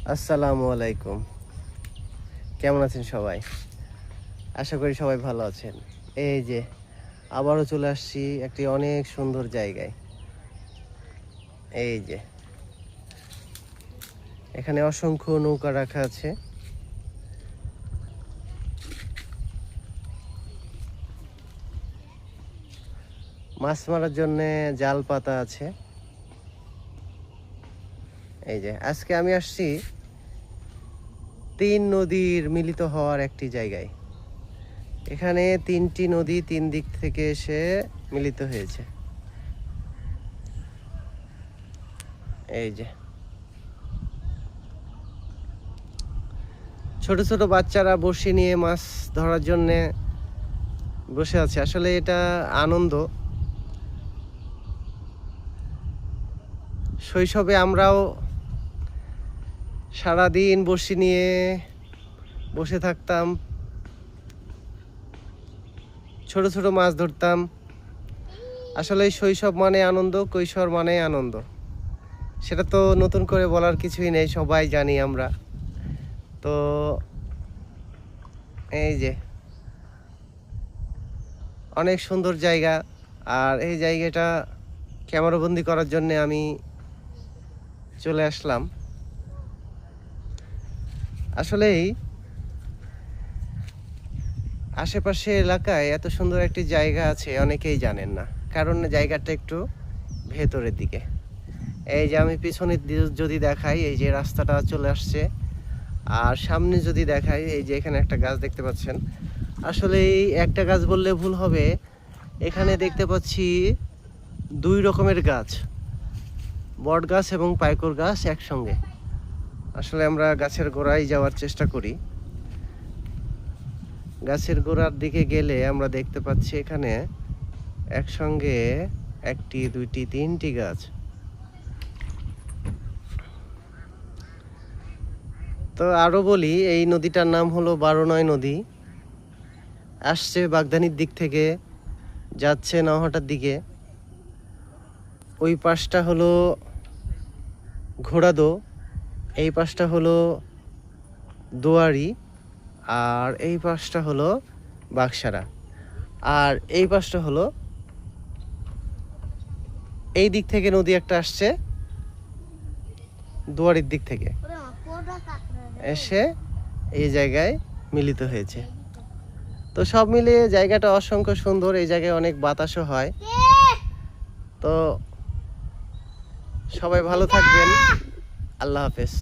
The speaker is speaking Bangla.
আসসালামু আলাইকুম। কেমন আছেন সবাই? আশা করি সবাই ভালো আছেন। এই যে আবারও চলে আসছি একটি অনেক সুন্দর জায়গায়। এই যে এখানে অসংখ্য নৌকা রাখা আছে। মাছ মারার জন্যে জাল পাতা আছে। এই যে আজকে আমি আসছি 3 নদীর মিলিত হওয়ার একটি জায়গায়। এখানে 3টি নদী 3 দিক থেকে এসে মিলিত হয়েছে। এই যে ছোট ছোট বাচ্চারা বড়শি নিয়ে মাছ ধরার জন্যে বসে আছে। আসলে এটা আনন্দ। শৈশবে আমরাও সারাদিন বড়শি নিয়ে বসে থাকতাম, ছোট ছোট মাছ ধরতাম। আসলে শৈশব মানে আনন্দ, কৈশোর মানে আনন্দ। সেটা তো নতুন করে বলার কিছুই নেই, সবাই জানি আমরা। তো এই যে অনেক সুন্দর জায়গা, আর এই জায়গাটা ক্যামেরাবন্দি করার জন্যে আমি চলে আসলাম। আসলেই আশেপাশে এলাকায় এত সুন্দর একটি জায়গা আছে অনেকেই জানেন না, কারণ জায়গাটা একটু ভেতরের দিকে। এই যে আমি পিছনের দিকে যদি দেখাই, এই যে রাস্তাটা চলে আসছে, আর সামনে যদি দেখাই, এই যে এখানে একটা গাছ দেখতে পাচ্ছেন। আসলে এই একটা গাছ বললে ভুল হবে, এখানে দেখতে পাচ্ছি 2 রকমের গাছ, বট গাছ এবং পাইকর গাছ একসঙ্গে। আসলে আমরা গাছের গোড়ায় যাওয়ার চেষ্টা করি। গাছের গোড়ার দিকে গেলে আমরা দেখতে পাচ্ছি এখানে একসঙ্গে 1টি 2টি 3টি গাছ। তো আরো বলি, এই নদীটার নাম হলো 12 নদী। আসছে বাগদানির দিক থেকে, যাচ্ছে নওহাটার দিকে। ওই পাশটা হলো ঘোড়াদো, এই পাশটা হলো দোয়ারি, আর এই পাশটা হলো বাকসারা, আর এই পাশটা হলো, এই দিক থেকে নদী একটা আসছে দুয়ারির দিক থেকে এসে এই জায়গায় মিলিত হয়েছে। তো সব মিলিয়ে জায়গাটা অসংখ্য সুন্দর। এই জায়গায় অনেক বাতাসও হয়। তো সবাই ভালো থাকবেন। আল্লাহ হাফেজ।